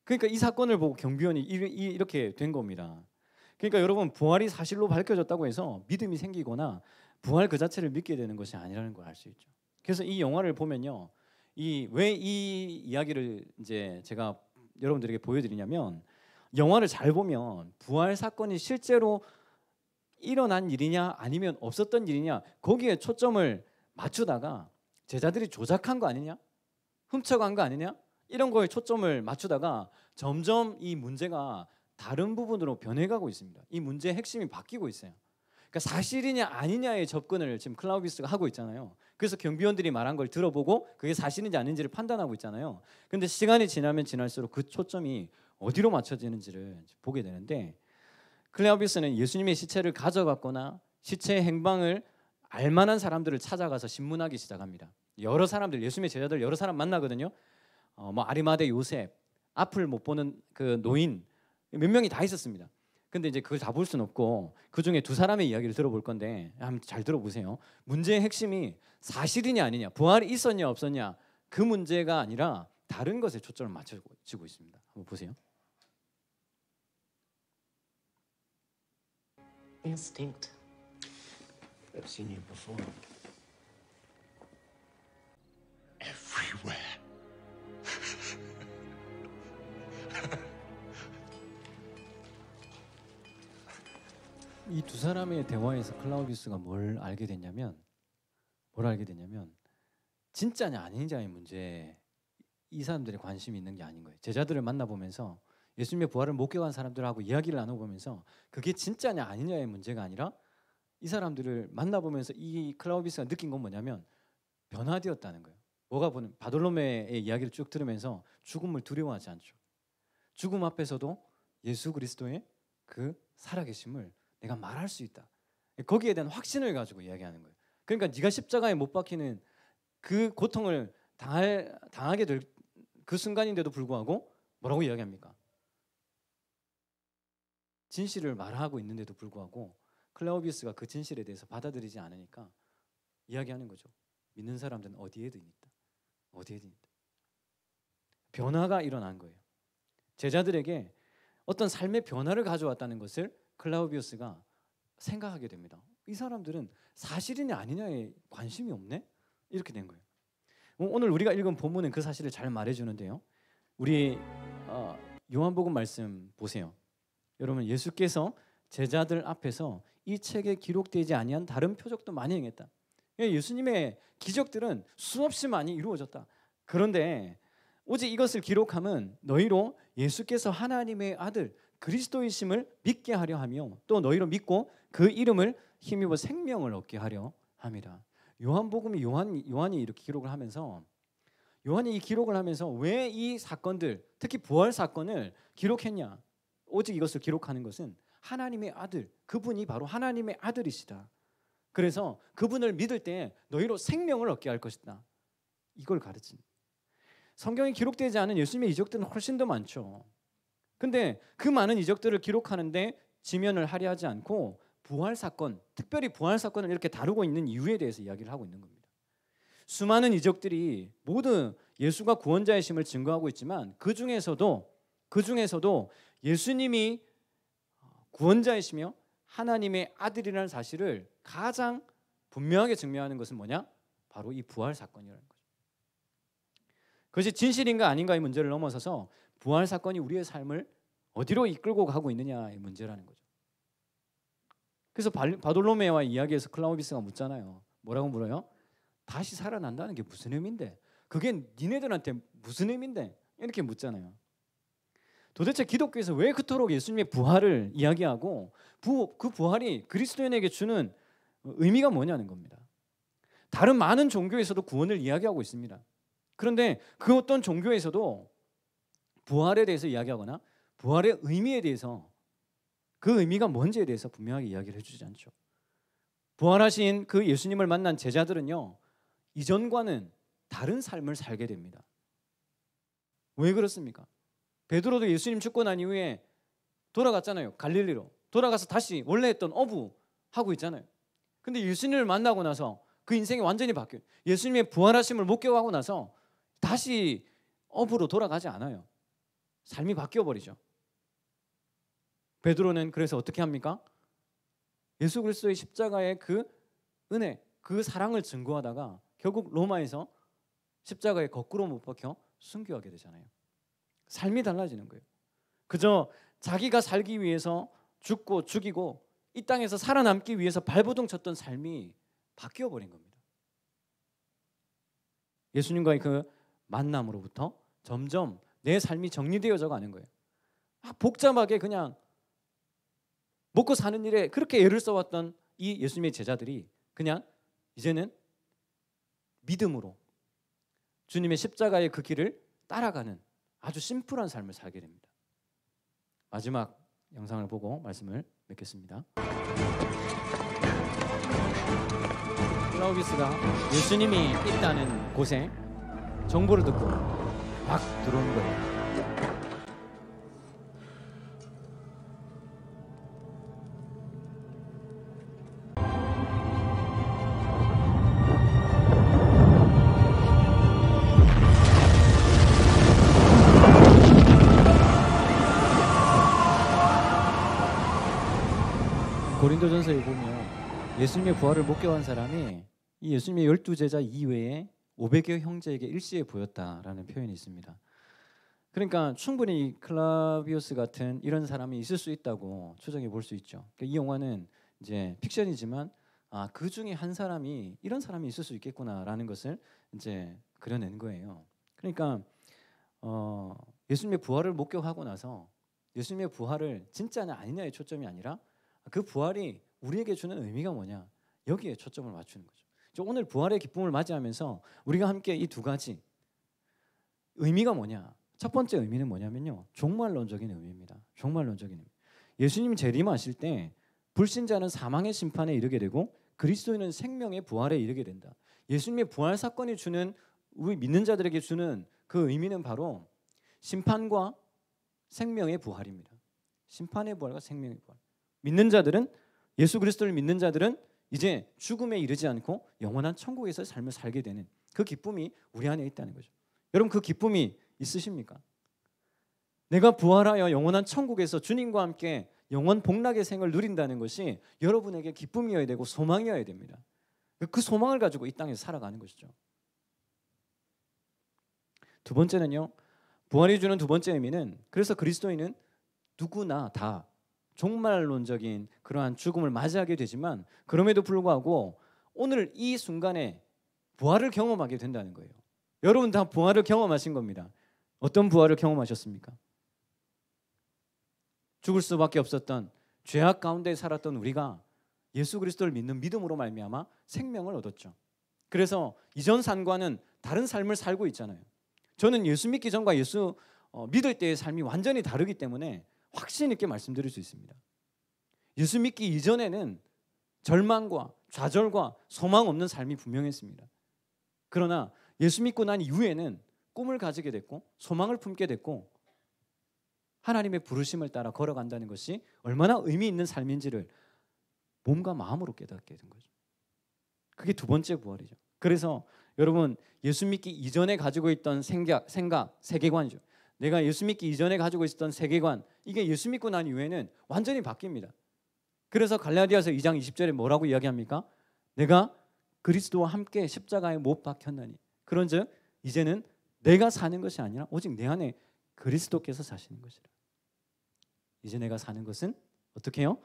그러니까 이 사건을 보고 경비원이 이렇게 된 겁니다. 그러니까 여러분 부활이 사실로 밝혀졌다고 해서 믿음이 생기거나 부활 그 자체를 믿게 되는 것이 아니라는 걸 알 수 있죠. 그래서 이 영화를 보면요, 왜 이 이야기를 이제 제가 여러분들에게 보여드리냐면, 영화를 잘 보면 부활 사건이 실제로 일어난 일이냐 아니면 없었던 일이냐 거기에 초점을 맞추다가 제자들이 조작한 거 아니냐, 훔쳐간 거 아니냐, 이런 거에 초점을 맞추다가 점점 이 문제가 다른 부분으로 변해가고 있습니다. 이 문제의 핵심이 바뀌고 있어요. 그러니까 사실이냐 아니냐의 접근을 지금 클라우비스가 하고 있잖아요. 그래서 경비원들이 말한 걸 들어보고 그게 사실인지 아닌지를 판단하고 있잖아요. 근데 시간이 지나면 지날수록 그 초점이 어디로 맞춰지는지를 보게 되는데, 클라우비스는 예수님의 시체를 가져갔거나 시체의 행방을 알만한 사람들을 찾아가서 신문하기 시작합니다. 여러 사람들, 예수님의 제자들 여러 사람 만나거든요. 뭐 아리마대 요셉, 앞을 못 보는 그 노인 몇 명이 다 있었습니다. 근데 이제 그걸 다 볼 수는 없고 그 중에 두 사람의 이야기를 들어볼 건데 한번 잘 들어보세요. 문제의 핵심이 사실이냐 아니냐, 부활이 있었냐 없었냐, 그 문제가 아니라 다른 것에 초점을 맞춰지고 있습니다. 한번 보세요. Instinct. I've seen you before. Everywhere. 이 두 사람의 대화에서 클라우디우스가 뭘 알게 됐냐면 진짜냐 아니냐의 문제에 이 사람들이 관심이 있는 게 아닌 거예요. 제자들을 만나보면서 예수님의 부활을 목격한 사람들하고 이야기를 나눠보면서 그게 진짜냐 아니냐의 문제가 아니라 이 사람들을 만나보면서 이 클라우디우스가 느낀 건 뭐냐면 변화되었다는 거예요. 뭐가 보는 바돌로메의 이야기를 쭉 들으면서 죽음을 두려워하지 않죠. 죽음 앞에서도 예수 그리스도의 그 살아계심을 내가 말할 수 있다. 거기에 대한 확신을 가지고 이야기하는 거예요. 그러니까 네가 십자가에 못 박히는 그 고통을 당하게 될 그 순간인데도 불구하고 뭐라고 이야기합니까? 진실을 말하고 있는데도 불구하고 클라우디우스가 그 진실에 대해서 받아들이지 않으니까 이야기하는 거죠. 믿는 사람들은 어디에든 있다. 어디에든 있다. 변화가 일어난 거예요. 제자들에게 어떤 삶의 변화를 가져왔다는 것을 클라우디우스가 생각하게 됩니다. 이 사람들은 사실이냐 아니냐에 관심이 없네? 이렇게 된 거예요. 오늘 우리가 읽은 본문은 그 사실을 잘 말해주는데요. 우리 요한복음 말씀 보세요. 여러분, 예수께서 제자들 앞에서 이 책에 기록되지 아니한 다른 표적도 많이 행했다. 예수님의 기적들은 수없이 많이 이루어졌다. 그런데 오직 이것을 기록함은 너희로 예수께서 하나님의 아들 그리스도이심을 믿게 하려 하며 또 너희로 믿고 그 이름을 힘입어 생명을 얻게 하려 함이라. 요한복음이 요한이 이렇게 기록을 하면서 요한이 이 기록을 하면서 왜 이 사건들, 특히 부활 사건을 기록했냐? 오직 이것을 기록하는 것은 하나님의 아들, 그분이 바로 하나님의 아들이시다. 그래서 그분을 믿을 때 너희로 생명을 얻게 할 것이다. 이걸 가르친. 성경에 기록되지 않은 예수님의 이적들은 훨씬 더 많죠. 근데 그 많은 이적들을 기록하는데 지면을 할애하지 않고 부활 사건, 특별히 부활 사건을 이렇게 다루고 있는 이유에 대해서 이야기를 하고 있는 겁니다. 수많은 이적들이 모두 예수가 구원자이심을 증거하고 있지만 그 중에서도 예수님이 구원자이시며 하나님의 아들이라는 사실을 가장 분명하게 증명하는 것은 뭐냐? 바로 이 부활 사건이라는 거죠. 그것이 진실인가 아닌가의 문제를 넘어서서 부활 사건이 우리의 삶을 어디로 이끌고 가고 있느냐의 문제라는 거죠. 그래서 바돌로메와 이야기에서 클라우디우스가 묻잖아요. 뭐라고 물어요? 다시 살아난다는 게 무슨 의미인데? 그게 니네들한테 무슨 의미인데? 이렇게 묻잖아요. 도대체 기독교에서 왜 그토록 예수님의 부활을 이야기하고 그 부활이 그리스도인에게 주는 의미가 뭐냐는 겁니다. 다른 많은 종교에서도 구원을 이야기하고 있습니다. 그런데 그 어떤 종교에서도 부활에 대해서 이야기하거나 부활의 의미에 대해서 그 의미가 뭔지에 대해서 분명하게 이야기를 해주지 않죠. 부활하신 그 예수님을 만난 제자들은요, 이전과는 다른 삶을 살게 됩니다. 왜 그렇습니까? 베드로도 예수님 죽고 난 이후에 돌아갔잖아요. 갈릴리로 돌아가서 다시 원래 했던 어부 하고 있잖아요. 근데 예수님을 만나고 나서 그 인생이 완전히 바뀌어요. 예수님의 부활하심을 목격하고 나서 다시 어부로 돌아가지 않아요. 삶이 바뀌어버리죠. 베드로는 그래서 어떻게 합니까? 예수 그리스도의 십자가의 그 은혜, 그 사랑을 증거하다가 결국 로마에서 십자가에 거꾸로 못 박혀 순교하게 되잖아요. 삶이 달라지는 거예요. 그저 자기가 살기 위해서 죽고 죽이고 이 땅에서 살아남기 위해서 발버둥 쳤던 삶이 바뀌어 버린 겁니다. 예수님과의 그 만남으로부터 점점 내 삶이 정리되어져 가는 거예요. 복잡하게 그냥 먹고 사는 일에 그렇게 애를 써왔던 이 예수님의 제자들이 그냥 이제는 믿음으로 주님의 십자가의 그 길을 따라가는 아주 심플한 삶을 살게 됩니다. 마지막 영상을 보고 말씀을 맺겠습니다. 클라우디스가 예수님이 있다는 곳에 정보를 듣고 막 들어온 거예요. 고린도전서에 보면 예수님의 부활을 목격한 사람이 이 예수님의 12제자 이외에 500여 형제에게 일시에 보였다라는 표현이 있습니다. 그러니까 충분히 클라비우스 같은 이런 사람이 있을 수 있다고 추정해 볼 수 있죠. 그러니까 이 영화는 이제 픽션이지만 그 중에 한 사람이 이런 사람이 있을 수 있겠구나라는 것을 이제 그려낸 거예요. 그러니까 예수님의 부활을 목격하고 나서 예수님의 부활을 진짜냐 아니냐의 초점이 아니라 그 부활이 우리에게 주는 의미가 뭐냐 여기에 초점을 맞추는 거죠. 오늘 부활의 기쁨을 맞이하면서 우리가 함께 이 두 가지 의미가 뭐냐. 첫 번째 의미는 뭐냐면요, 종말론적인 의미입니다. 종말론적인 의미. 예수님이 재림하실 때 불신자는 사망의 심판에 이르게 되고 그리스도인은 생명의 부활에 이르게 된다. 예수님의 부활 사건이 주는 우리 믿는 자들에게 주는 그 의미는 바로 심판과 생명의 부활입니다. 심판의 부활과 생명의 부활. 믿는 자들은, 예수 그리스도를 믿는 자들은 이제 죽음에 이르지 않고 영원한 천국에서 삶을 살게 되는 그 기쁨이 우리 안에 있다는 거죠. 여러분, 그 기쁨이 있으십니까? 내가 부활하여 영원한 천국에서 주님과 함께 영원 복락의 생을 누린다는 것이 여러분에게 기쁨이어야 되고 소망이어야 됩니다. 그 소망을 가지고 이 땅에서 살아가는 것이죠. 두 번째는요, 부활이 주는 두 번째 의미는, 그래서 그리스도인은 누구나 다 종말론적인 그러한 죽음을 맞이하게 되지만 그럼에도 불구하고 오늘 이 순간에 부활을 경험하게 된다는 거예요. 여러분 다 부활을 경험하신 겁니다. 어떤 부활을 경험하셨습니까? 죽을 수밖에 없었던 죄악 가운데 살았던 우리가 예수 그리스도를 믿는 믿음으로 말미암아 생명을 얻었죠. 그래서 이전 삶과는 다른 삶을 살고 있잖아요. 저는 예수 믿기 전과 예수 믿을 때의 삶이 완전히 다르기 때문에 확신 있게 말씀드릴 수 있습니다. 예수 믿기 이전에는 절망과 좌절과 소망 없는 삶이 분명했습니다. 그러나 예수 믿고 난 이후에는 꿈을 가지게 됐고 소망을 품게 됐고 하나님의 부르심을 따라 걸어간다는 것이 얼마나 의미 있는 삶인지를 몸과 마음으로 깨닫게 된 거죠. 그게 두 번째 부활이죠. 그래서 여러분, 예수 믿기 이전에 가지고 있던 생각, 세계관이죠. 내가 예수 믿기 이전에 가지고 있었던 세계관, 이게 예수 믿고 난 이후에는 완전히 바뀝니다. 그래서 갈라디아서 2장 20절에 뭐라고 이야기합니까? 내가 그리스도와 함께 십자가에 못 박혔나니 그런즉 이제는 내가 사는 것이 아니라 오직 내 안에 그리스도께서 사시는 것이라. 이제 내가 사는 것은 어떻게 해요?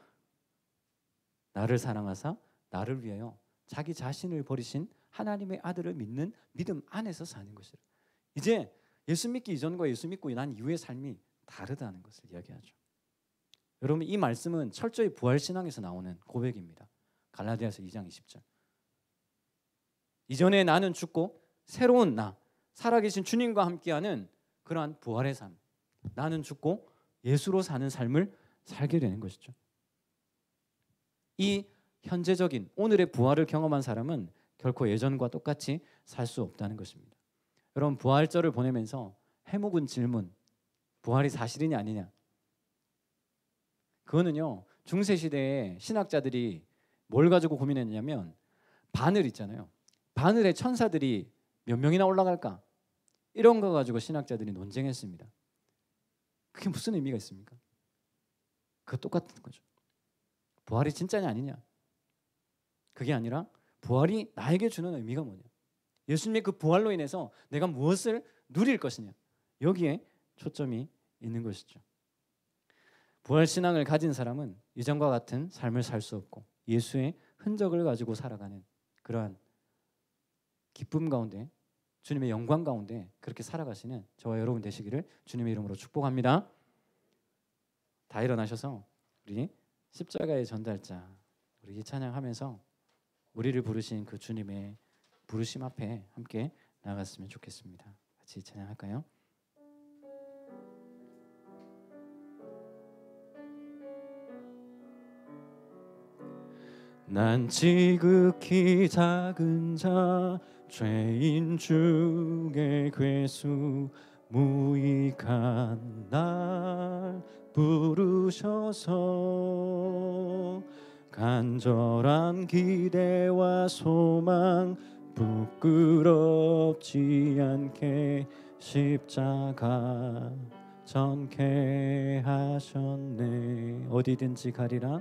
나를 사랑하사 나를 위하여 자기 자신을 버리신 하나님의 아들을 믿는 믿음 안에서 사는 것이라. 이제 예수 믿기 이전과 예수 믿고 난 이후의 삶이 다르다는 것을 이야기하죠. 여러분, 이 말씀은 철저히 부활신앙에서 나오는 고백입니다. 갈라디아서 2장 20절. 이전에 나는 죽고 새로운 나, 살아계신 주님과 함께하는 그러한 부활의 삶, 나는 죽고 예수로 사는 삶을 살게 되는 것이죠. 이 현재적인 오늘의 부활을 경험한 사람은 결코 예전과 똑같이 살 수 없다는 것입니다. 여러분, 부활절을 보내면서 해묵은 질문, 부활이 사실이냐 아니냐, 그거는요 중세시대에 신학자들이 뭘 가지고 고민했냐면 바늘 있잖아요. 바늘에 천사들이 몇 명이나 올라갈까, 이런 거 가지고 신학자들이 논쟁했습니다. 그게 무슨 의미가 있습니까? 그거 똑같은 거죠. 부활이 진짜냐 아니냐, 그게 아니라 부활이 나에게 주는 의미가 뭐냐? 예수님의 그 부활로 인해서 내가 무엇을 누릴 것이냐? 여기에 초점이 있는 것이죠. 부활 신앙을 가진 사람은 이전과 같은 삶을 살 수 없고 예수의 흔적을 가지고 살아가는 그러한 기쁨 가운데, 주님의 영광 가운데 그렇게 살아가시는 저와 여러분 되시기를 주님의 이름으로 축복합니다. 다 일어나셔서 우리 십자가의 전달자 우리 찬양하면서 우리를 부르신 그 주님의 부르심 앞에 함께 나아갔으면 좋겠습니다. 같이 찬양할까요? 난 지극히 작은 자 죄인 중에 괴수 무익한 날 부르셔서 간절한 기대와 소망 부끄럽지 않게 십자가 전케 하셨네. 어디든지 가리라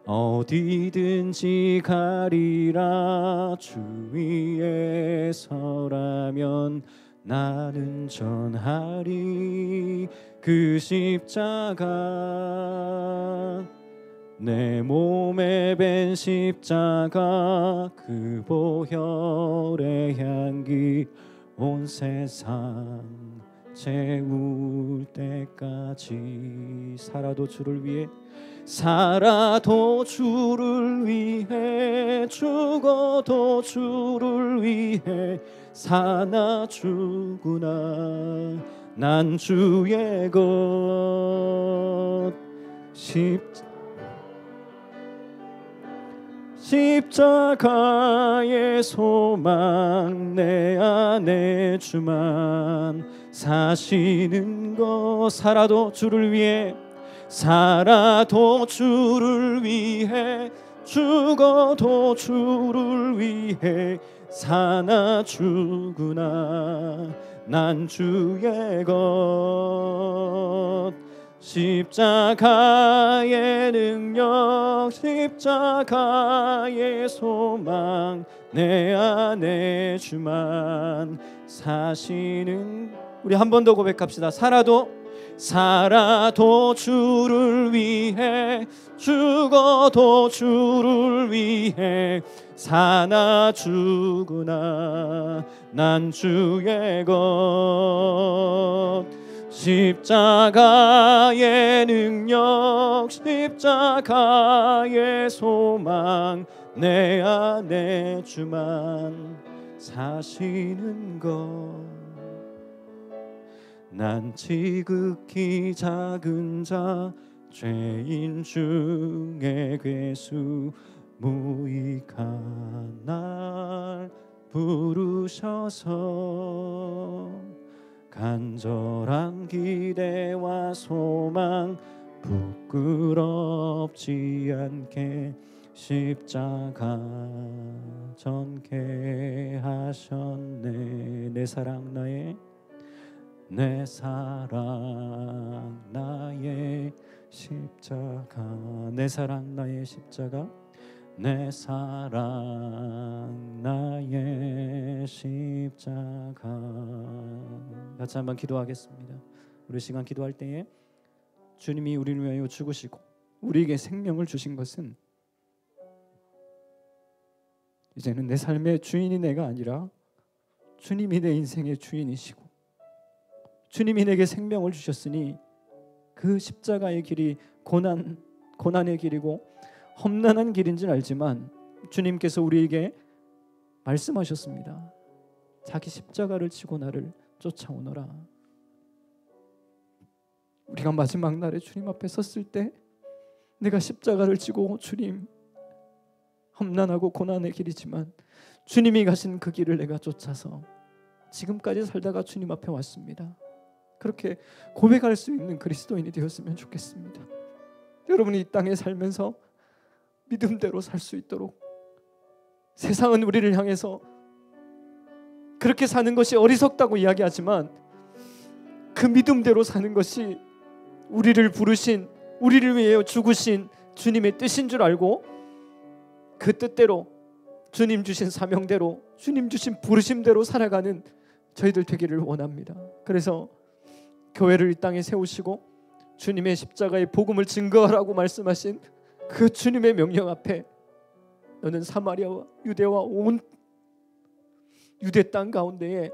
어디든지 가리라 주 위에 서라면 나는 전하리 그 십자가 내 몸에 밴 십자가 그 보혈의 향기 온 세상 채울 때까지 살아도 주를 위해 살아도 주를 위해 죽어도 주를 위해 사나 죽으나 난 주의 것 십자가의 소망 내 안에 주만 사시는 것 살아도 주를 위해 살아도 주를 위해 죽어도 주를 위해 사나 죽으나 난 주의 것 십자가의 능력 십자가의 소망 내 안에 주만 사시는 우리 한 번 더 고백합시다. 살아도 주를 위해 죽어도 주를 위해 사나 죽으나 난 주의 것 십자가의 능력 십자가의 소망 내 안에 주만 사시는 것 난 지극히 작은 자 죄인 중에 괴수 무익한 날 부르셔서 간절한 기대와 소망 부끄럽지 않게 십자가 전케 하셨네. 내 사랑 나의 십자가 내 사랑 나의 십자가 내 사랑 나의 십자가 같이 한번 기도하겠습니다. 우리 시간 기도할 때에 주님이 우리를 위하여 죽으시고 우리에게 생명을 주신 것은 이제는 내 삶의 주인이 내가 아니라 주님이 내 인생의 주인이시고 주님이 내게 생명을 주셨으니 그 십자가의 길이 고난의 길이고 험난한 길인 줄 알지만 주님께서 우리에게 말씀하셨습니다. 자기 십자가를 지고 나를 쫓아오너라. 우리가 마지막 날에 주님 앞에 섰을 때 내가 십자가를 지고 주님 험난하고 고난의 길이지만 주님이 가신 그 길을 내가 쫓아서 지금까지 살다가 주님 앞에 왔습니다. 그렇게 고백할 수 있는 그리스도인이 되었으면 좋겠습니다. 여러분이 이 땅에 살면서 믿음대로 살 수 있도록 세상은 우리를 향해서 그렇게 사는 것이 어리석다고 이야기하지만 그 믿음대로 사는 것이 우리를 부르신 우리를 위해 죽으신 주님의 뜻인 줄 알고 그 뜻대로 주님 주신 사명대로, 주님 주신 부르심대로 살아가는 저희들 되기를 원합니다. 그래서 교회를 이 땅에 세우시고 주님의 십자가의 복음을 증거하라고 말씀하신 그 주님의 명령 앞에 너는 사마리아와 유대와 온 유대 땅 가운데에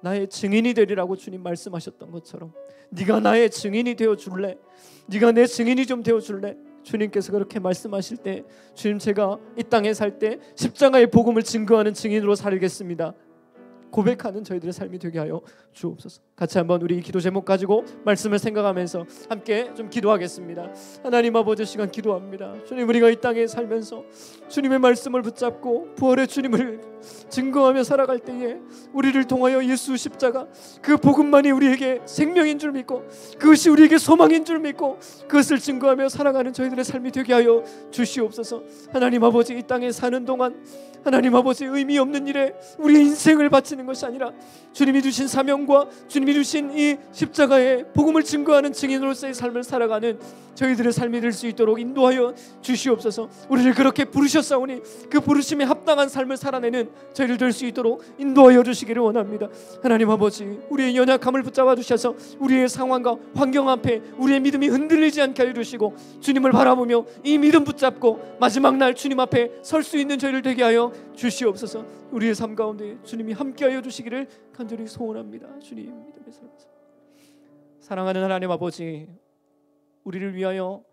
나의 증인이 되리라고 주님 말씀하셨던 것처럼 네가 나의 증인이 되어줄래? 네가 내 증인이 좀 되어줄래? 주님께서 그렇게 말씀하실 때 주님, 제가 이 땅에 살 때 십자가의 복음을 증거하는 증인으로 살겠습니다, 고백하는 저희들의 삶이 되게 하여 주옵소서. 같이 한번 우리 기도 제목 가지고 말씀을 생각하면서 함께 좀 기도하겠습니다. 하나님 아버지, 시간 기도합니다. 주님, 우리가 이 땅에 살면서 주님의 말씀을 붙잡고 부활의 주님을 증거하며 살아갈 때에 우리를 통하여 예수 십자가 그 복음만이 우리에게 생명인 줄 믿고 그것이 우리에게 소망인 줄 믿고 그것을 증거하며 살아가는 저희들의 삶이 되게 하여 주시옵소서. 하나님 아버지, 이 땅에 사는 동안 하나님 아버지, 의미 없는 일에 우리의 인생을 바치는 것이 아니라 주님이 주신 사명과 주님이 주신 이 십자가의 복음을 증거하는 증인으로서의 삶을 살아가는 저희들의 삶이 될 수 있도록 인도하여 주시옵소서. 우리를 그렇게 부르셨사오니 그 부르심에 합당한 삶을 살아내는 저희들 될 수 있도록 인도하여 주시기를 원합니다. 하나님 아버지, 우리의 연약함을 붙잡아 주셔서 우리의 상황과 환경 앞에 우리의 믿음이 흔들리지 않게 하여 주시고 주님을 바라보며 이 믿음 붙잡고 마지막 날 주님 앞에 설 수 있는 저희를 되게 하여 주시옵소서. 우리의 삶 가운데 주님이 함께하여 주시기를 간절히 소원합니다. 주님, 믿음의 삶에서 사랑하는 하나님 아버지, 우리를 위하여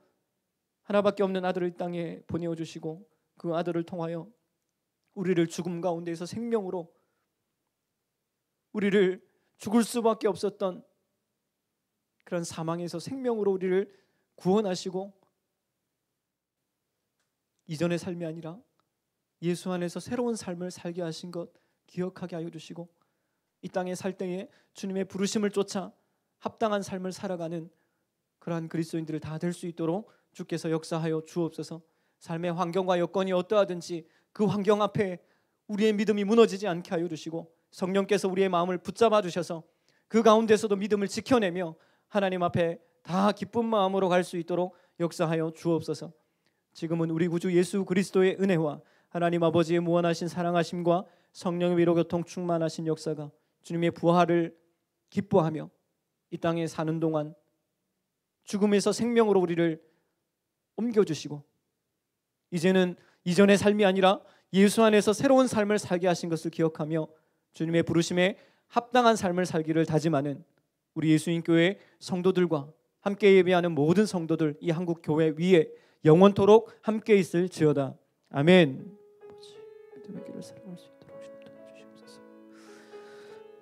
하나밖에 없는 아들을 이 땅에 보내어 주시고 그 아들을 통하여 우리를 죽음 가운데에서 생명으로, 우리를 죽을 수밖에 없었던 그런 사망에서 생명으로 우리를 구원하시고 이전의 삶이 아니라 예수 안에서 새로운 삶을 살게 하신 것 기억하게 하여 주시고 이 땅에 살 때에 주님의 부르심을 쫓아 합당한 삶을 살아가는 그러한 그리스도인들을 다 될 수 있도록 주께서 역사하여 주옵소서. 삶의 환경과 여건이 어떠하든지 그 환경 앞에 우리의 믿음이 무너지지 않게 하여 주시고 성령께서 우리의 마음을 붙잡아 주셔서 그 가운데서도 믿음을 지켜내며 하나님 앞에 다 기쁜 마음으로 갈 수 있도록 역사하여 주옵소서. 지금은 우리 구주 예수 그리스도의 은혜와 하나님 아버지의 무한하신 사랑하심과 성령의 위로 교통 충만하신 역사가 주님의 부활을 기뻐하며 이 땅에 사는 동안 죽음에서 생명으로 우리를 옮겨주시고 이제는 이전의 삶이 아니라 예수 안에서 새로운 삶을 살게 하신 것을 기억하며 주님의 부르심에 합당한 삶을 살기를 다짐하는 우리 예수님교회 성도들과 함께 예배하는 모든 성도들, 이 한국 교회 위에 영원토록 함께 있을지어다. 아멘. 믿음의 길을 살아갈 수 있도록 주님 도와주시옵소서.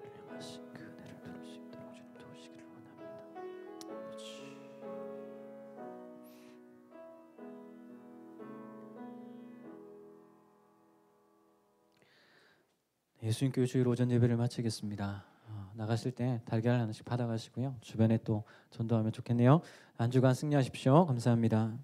훌륭하신 그 은혜를 누릴 수 있도록 주님 도우시기를 원합니다. 예수님교회 주일 오전 예배를 마치겠습니다. 나가실 때 달걀 하나씩 받아가시고요. 주변에 또 전도하면 좋겠네요. 한 주간 승리하십시오. 감사합니다.